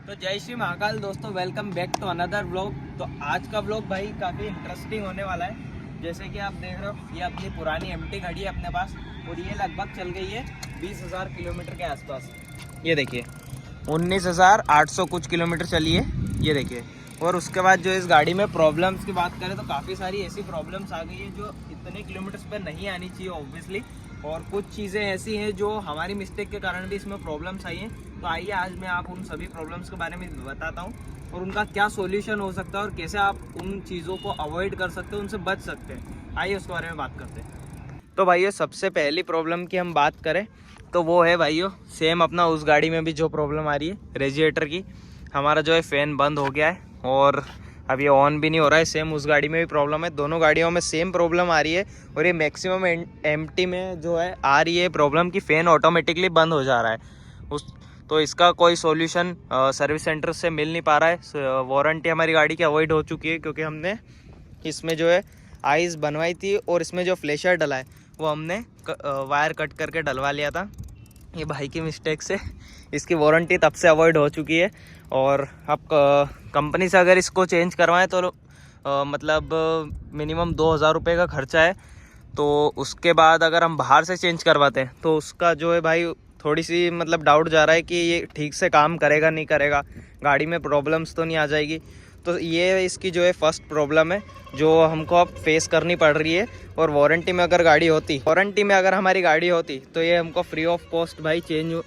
तो जय श्री महाकाल दोस्तों, welcome back to another vlog. तो आज का व्लॉग भाई काफ़ी इंटरेस्टिंग होने वाला है। जैसे कि आप देख रहे हो, ये अपनी पुरानी एमटी गाड़ी है अपने पास और ये लगभग चल गई है 20,000 किलोमीटर के आसपास। ये देखिए 19,800 कुछ किलोमीटर चली है, ये देखिए। और उसके बाद जो इस गाड़ी में प्रॉब्लम्स की बात करें तो काफ़ी सारी ऐसी प्रॉब्लम्स आ गई है जो इतने किलोमीटर्स पर नहीं आनी चाहिए ऑब्वियसली। और कुछ चीज़ें ऐसी हैं जो हमारी मिस्टेक के कारण भी इसमें प्रॉब्लम्स आई हैं। तो आइए आज मैं आप उन सभी प्रॉब्लम्स के बारे में बताता हूँ और उनका क्या सॉल्यूशन हो सकता है और कैसे आप उन चीज़ों को अवॉइड कर सकते हो, उनसे बच सकते हैं। आइए उसके बारे में बात करते हैं। तो भाइयों, सबसे पहली प्रॉब्लम की हम बात करें तो वो है भाइयों, सेम अपना उस गाड़ी में भी जो प्रॉब्लम आ रही है रेडिएटर की। हमारा जो है फ़ैन बंद हो गया है और अब ये ऑन भी नहीं हो रहा है। सेम उस गाड़ी में भी प्रॉब्लम है, दोनों गाड़ियों में सेम प्रॉब्लम आ रही है। और ये मैक्सिमम एमटी में जो है आ रही है प्रॉब्लम कि फ़ैन ऑटोमेटिकली बंद हो जा रहा है। तो इसका कोई सॉल्यूशन सर्विस सेंटर से मिल नहीं पा रहा है। वारंटी हमारी गाड़ी की अवॉइड हो चुकी है क्योंकि हमने इसमें जो है आइस बनवाई थी और इसमें जो फ्लेशर डला है वो हमने वायर कट करके डलवा लिया था। ये भाई की मिस्टेक से इसकी वारंटी तब से अवॉइड हो चुकी है। और अब कंपनी से अगर इसको चेंज करवाएं तो मतलब मिनिमम 2,000 रुपये का खर्चा है। तो उसके बाद अगर हम बाहर से चेंज करवाते हैं तो उसका जो है भाई थोड़ी सी मतलब डाउट जा रहा है कि ये ठीक से काम करेगा नहीं करेगा, गाड़ी में प्रॉब्लम्स तो नहीं आ जाएगी। तो ये इसकी जो है फर्स्ट प्रॉब्लम है जो हमको अब फेस करनी पड़ रही है। और वारंटी में अगर हमारी गाड़ी होती तो ये हमको फ्री ऑफ कॉस्ट भाई चेंज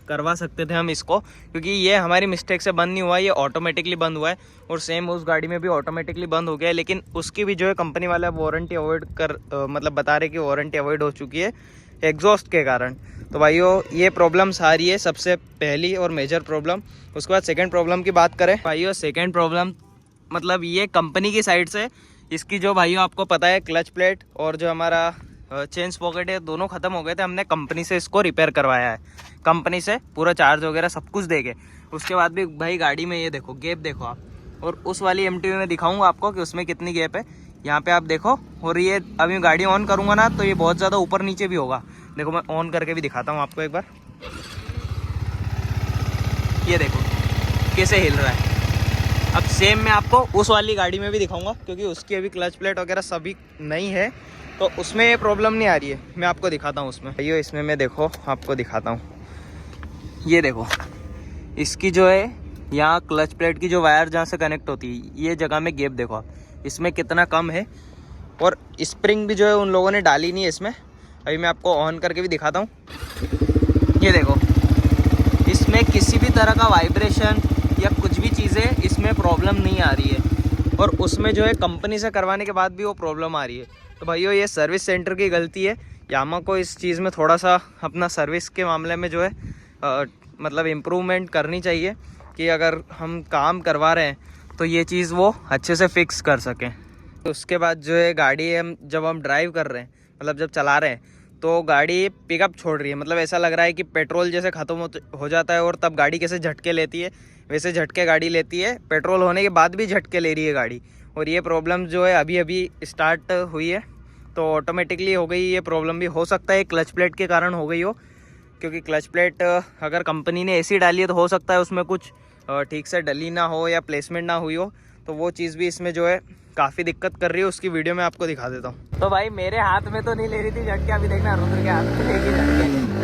करवा सकते थे हम इसको, क्योंकि ये हमारी मिस्टेक से बंद नहीं हुआ, ये ऑटोमेटिकली बंद हुआ है। और सेम उस गाड़ी में भी ऑटोमेटिकली बंद हो गया है, लेकिन उसकी भी जो है कंपनी वाला वारंटी अवॉइड कर मतलब बता रहे कि वारंटी अवॉइड हो चुकी है एग्जॉस्ट के कारण। तो भाइयों ये प्रॉब्लम्स आ रही है सबसे पहली और मेजर प्रॉब्लम। उसके बाद सेकंड प्रॉब्लम की बात करें भाइयों, सेकंड प्रॉब्लम मतलब ये कंपनी की साइड से इसकी जो भाइयों आपको पता है क्लच प्लेट और जो हमारा चेन स्पॉकेट है दोनों ख़त्म हो गए थे। हमने कंपनी से इसको रिपेयर करवाया है, कंपनी से पूरा चार्ज वगैरह सब कुछ देके। उसके बाद भी भाई गाड़ी में ये देखो गैप देखो आप, और उस वाली एमटीवी में दिखाऊंगा आपको कि उसमें कितनी गैप है। यहाँ पे आप देखो, और ये अभी गाड़ी ऑन करूँगा ना तो ये बहुत ज़्यादा ऊपर नीचे भी होगा। देखो मैं ऑन करके भी दिखाता हूँ आपको एक बार, ये देखो कैसे हिल रहा है। अब सेम मैं आपको उस वाली गाड़ी में भी दिखाऊंगा क्योंकि उसकी अभी क्लच प्लेट वगैरह सभी नहीं है, तो उसमें ये प्रॉब्लम नहीं आ रही है। मैं आपको दिखाता हूँ उसमें, ये इसमें मैं देखो आपको दिखाता हूँ। ये देखो इसकी जो है यहाँ क्लच प्लेट की जो वायर जहाँ से कनेक्ट होती है ये जगह में गैप देखो आप, इसमें कितना कम है। और स्प्रिंग भी जो है उन लोगों ने डाली नहीं है इसमें। अभी मैं आपको ऑन करके भी दिखाता हूँ, ये देखो इसमें किसी भी तरह का वाइब्रेशन या कुछ भी चीज़ें इसमें प्रॉब्लम नहीं आ रही है। और उसमें जो है कंपनी से करवाने के बाद भी वो प्रॉब्लम आ रही है। तो भाइयों ये सर्विस सेंटर की गलती है। यामा को इस चीज़ में थोड़ा सा अपना सर्विस के मामले में जो है मतलब इम्प्रूवमेंट करनी चाहिए कि अगर हम काम करवा रहे हैं तो ये चीज़ वो अच्छे से फिक्स कर सकें। तो उसके बाद जो है गाड़ी जब हम ड्राइव कर रहे हैं मतलब जब चला रहे हैं तो गाड़ी पिकअप छोड़ रही है। मतलब ऐसा लग रहा है कि पेट्रोल जैसे ख़त्म हो जाता है और तब गाड़ी कैसे झटके लेती है वैसे झटके गाड़ी लेती है, पेट्रोल होने के बाद भी झटके ले रही है गाड़ी। और ये प्रॉब्लम जो है अभी अभी स्टार्ट हुई है, तो ऑटोमेटिकली हो गई। ये प्रॉब्लम भी हो सकता है क्लच प्लेट के कारण हो गई हो, क्योंकि क्लच प्लेट अगर कंपनी ने ऐसी डाली है तो हो सकता है उसमें कुछ ठीक से डली ना हो या प्लेसमेंट ना हुई हो। तो वो चीज़ भी इसमें जो है काफ़ी दिक्कत कर रही है, उसकी वीडियो मैं आपको दिखा देता हूँ। तो भाई मेरे हाथ में तो नहीं ले रही थी झटके, अभी देखना रुद्र के हाथ में लेगी झटके।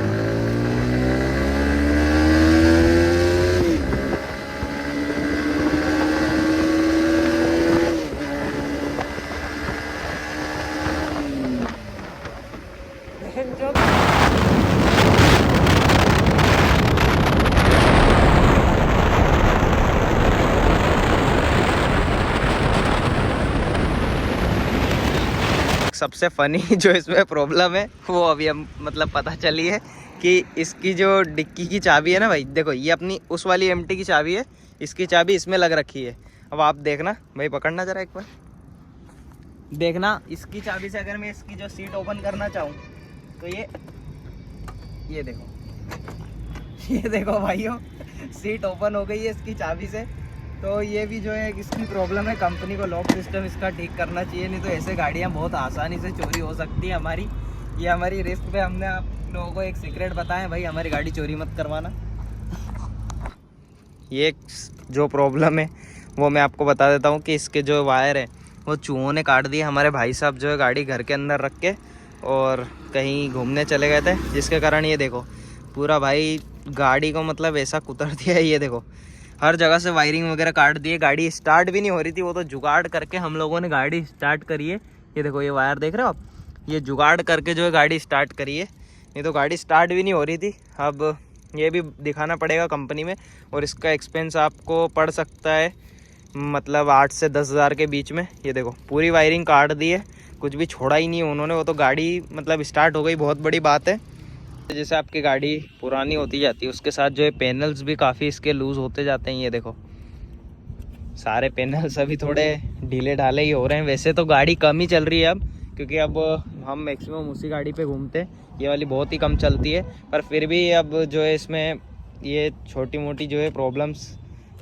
सबसे फ़नी जो इसमें प्रॉब्लम है वो अभी हम मतलब पता चली है कि इसकी जो डिक्की की चाबी है ना भाई, देखो ये अपनी उस वाली एमटी की चाबी है, इसकी चाबी इसमें लग रखी है। अब आप देखना भाई, पकड़ना जरा एक बार, देखना इसकी चाबी से अगर मैं इसकी जो सीट ओपन करना चाहूँ तो ये देखो भाइयों सीट ओपन हो गई है इसकी चाबी से। तो ये भी जो है इसकी प्रॉब्लम है, कंपनी को लॉक सिस्टम इसका ठीक करना चाहिए, नहीं तो ऐसे गाड़ियाँ बहुत आसानी से चोरी हो सकती है हमारी। ये हमारी रिस्क पे हमने आप लोगों को एक सीक्रेट बताया भाई, हमारी गाड़ी चोरी मत करवाना। ये जो प्रॉब्लम है वो मैं आपको बता देता हूँ कि इसके जो वायर है वो चूहों ने काट दिए। हमारे भाई साहब जो है गाड़ी घर के अंदर रख के और कहीं घूमने चले गए थे, जिसके कारण ये देखो पूरा भाई गाड़ी को मतलब ऐसा कुतर दिया है। ये देखो हर जगह से वायरिंग वगैरह काट दिए, गाड़ी स्टार्ट भी नहीं हो रही थी। वो तो जुगाड़ करके हम लोगों ने गाड़ी स्टार्ट करी है। ये देखो ये वायर देख रहे हो आप, ये जुगाड़ करके जो है गाड़ी स्टार्ट करी है, नहीं तो गाड़ी स्टार्ट भी नहीं हो रही थी। अब ये भी दिखाना पड़ेगा कंपनी में और इसका एक्सपेंस आपको पड़ सकता है मतलब 8 से 10 हज़ार के बीच में। ये देखो पूरी वायरिंग काट दी है, कुछ भी छोड़ा ही नहीं उन्होंने। वो तो गाड़ी मतलब स्टार्ट हो गई, बहुत बड़ी बात है। जैसे आपकी गाड़ी पुरानी होती जाती है उसके साथ जो है पैनल्स भी काफ़ी इसके लूज़ होते जाते हैं। ये देखो सारे पैनल्स अभी थोड़े ढीले ढाले ही हो रहे हैं। वैसे तो गाड़ी कम ही चल रही है अब, क्योंकि अब हम मैक्सिमम उसी गाड़ी पे घूमते हैं, ये वाली बहुत ही कम चलती है। पर फिर भी अब जो है इसमें ये छोटी मोटी जो है प्रॉब्लम्स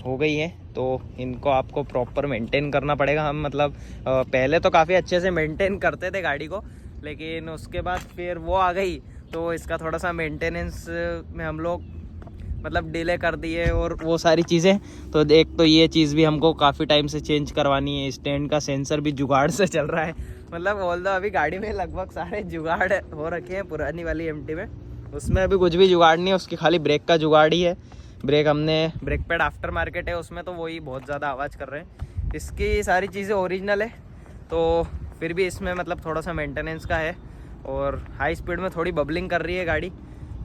हो गई हैं, तो इनको आपको प्रॉपर मेंटेन करना पड़ेगा। हम मतलब पहले तो काफ़ी अच्छे से मेंटेन करते थे गाड़ी को, लेकिन उसके बाद फिर वो आ गई तो इसका थोड़ा सा मेंटेनेंस में हम लोग मतलब डिले कर दिए और वो सारी चीज़ें। तो एक तो ये चीज़ भी हमको काफ़ी टाइम से चेंज करवानी है। स्टैंड का सेंसर भी जुगाड़ से चल रहा है, मतलब ऑल्दो अभी गाड़ी में लगभग सारे जुगाड़ हो रखे हैं पुरानी वाली एमटी में। उसमें अभी कुछ भी जुगाड़ नहीं है, उसकी खाली ब्रेक का जुगाड़ ही है। ब्रेक पैड आफ्टर मार्केट है उसमें, तो वही बहुत ज़्यादा आवाज़ कर रहे हैं। इसकी सारी चीज़ें ओरिजिनल है, तो फिर भी इसमें मतलब थोड़ा सा मेंटेनेंस का है और हाई स्पीड में थोड़ी बबलिंग कर रही है गाड़ी,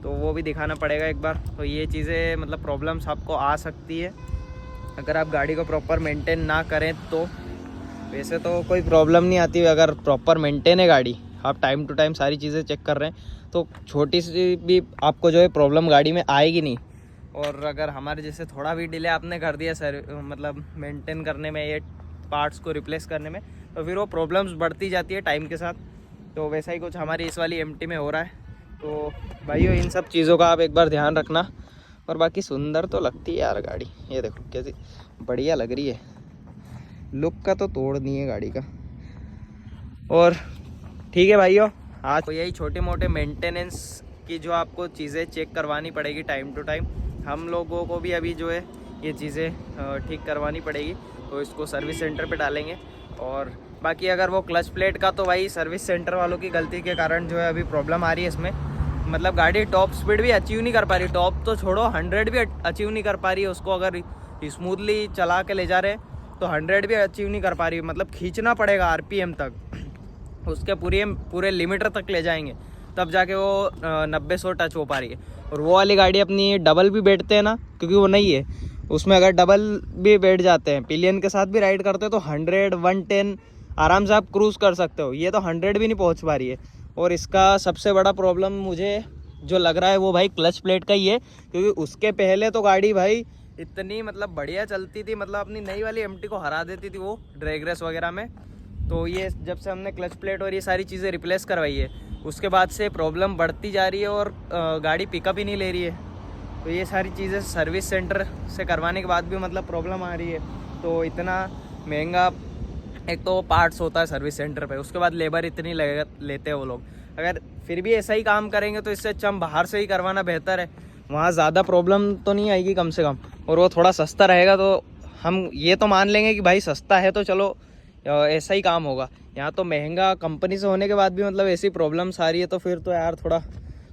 तो वो भी दिखाना पड़ेगा एक बार। तो ये चीज़ें मतलब प्रॉब्लम्स आपको आ सकती है अगर आप गाड़ी को प्रॉपर मेंटेन ना करें तो। वैसे तो कोई प्रॉब्लम नहीं आती अगर प्रॉपर मेंटेन है गाड़ी, आप टाइम टू टाइम सारी चीज़ें चेक कर रहे हैं तो छोटी सी भी आपको जो है प्रॉब्लम गाड़ी में आएगी नहीं। और अगर हमारे जैसे थोड़ा भी डिले आपने कर दिया सर मतलब मेंटेन करने में, ये पार्ट्स को रिप्लेस करने में, तो फिर वो प्रॉब्लम्स बढ़ती जाती है टाइम के साथ। तो वैसा ही कुछ हमारी इस वाली एमटी में हो रहा है। तो भाइयों इन सब चीज़ों का आप एक बार ध्यान रखना। और बाकी सुंदर तो लगती है यार गाड़ी, ये देखो कैसी बढ़िया लग रही है, लुक का तो तोड़ नहीं है गाड़ी का। और ठीक है भाइयों, आज तो यही छोटे मोटे मेंटेनेंस की जो आपको चीज़ें चेक करवानी पड़ेगी टाइम टू टाइम। हम लोगों को भी अभी जो है ये चीज़ें ठीक करवानी पड़ेगी, तो इसको सर्विस सेंटर पे डालेंगे। और बाकी अगर वो क्लच प्लेट का, तो भाई सर्विस सेंटर वालों की गलती के कारण जो है अभी प्रॉब्लम आ रही है इसमें। मतलब गाड़ी टॉप स्पीड भी अचीव नहीं कर पा रही, टॉप तो छोड़ो 100 भी अचीव नहीं कर पा रही है। उसको अगर स्मूथली चला के ले जा रहे हैं तो 100 भी अचीव नहीं कर पा रही, मतलब खींचना पड़ेगा आरपीएम तक, उसके पूरे लिमिटर तक ले जाएंगे तब जाके वो 90-100 टच हो पा रही है। और वो वाली गाड़ी अपनी डबल भी बैठते हैं ना, क्योंकि वो नहीं है उसमें, अगर डबल भी बैठ जाते हैं पिलियन के साथ भी राइड करते हैं तो 100-110 आराम से आप क्रूज़ कर सकते हो। ये तो 100 भी नहीं पहुंच पा रही है। और इसका सबसे बड़ा प्रॉब्लम मुझे जो लग रहा है वो भाई क्लच प्लेट का ही है, क्योंकि उसके पहले तो गाड़ी भाई इतनी मतलब बढ़िया चलती थी, मतलब अपनी नई वाली एमटी को हरा देती थी वो ड्रैग रेस वगैरह में। तो ये जब से हमने क्लच प्लेट और ये सारी चीज़ें रिप्लेस करवाई है उसके बाद से प्रॉब्लम बढ़ती जा रही है और गाड़ी पिकअप ही नहीं ले रही है। तो ये सारी चीज़ें सर्विस सेंटर से करवाने के बाद भी मतलब प्रॉब्लम आ रही है। तो इतना महंगा एक तो पार्ट्स होता है सर्विस सेंटर पे, उसके बाद लेबर इतनी लेते हैं वो लोग। अगर फिर भी ऐसा ही काम करेंगे तो इससे अच्छा हम बाहर से ही करवाना बेहतर है, वहाँ ज़्यादा प्रॉब्लम तो नहीं आएगी कम से कम, और वो थोड़ा सस्ता रहेगा। तो हम ये तो मान लेंगे कि भाई सस्ता है तो चलो ऐसा ही काम होगा। यहाँ तो महंगा कंपनी से होने के बाद भी मतलब ऐसी प्रॉब्लम्स आ रही है, तो फिर तो यार थोड़ा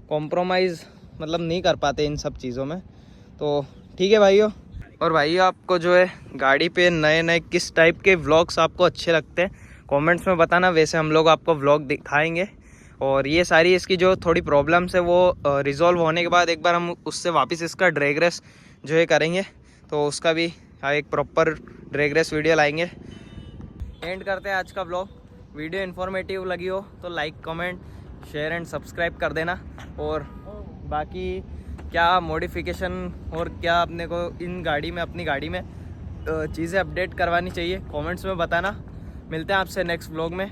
कॉम्प्रोमाइज़ मतलब नहीं कर पाते इन सब चीज़ों में। तो ठीक है भाइयों। और भाइयों आपको जो है गाड़ी पे नए नए किस टाइप के व्लॉग्स आपको अच्छे लगते हैं कमेंट्स में बताना, वैसे हम लोग आपको व्लॉग दिखाएंगे। और ये सारी इसकी जो थोड़ी प्रॉब्लम्स है वो रिजॉल्व होने के बाद एक बार हम उससे वापस इसका ड्रैग रेस जो है करेंगे, तो उसका भी एक प्रॉपर ड्रैग रेस वीडियो लाएंगे। एंड करते हैं आज का व्लॉग। वीडियो इन्फॉर्मेटिव लगी हो तो like comment share and subscribe कर देना। और बाकी क्या मॉडिफिकेशन और क्या अपने को इन गाड़ी में अपनी गाड़ी में चीज़ें अपडेट करवानी चाहिए कमेंट्स में बताना। मिलते हैं आपसे नेक्स्ट व्लॉग में।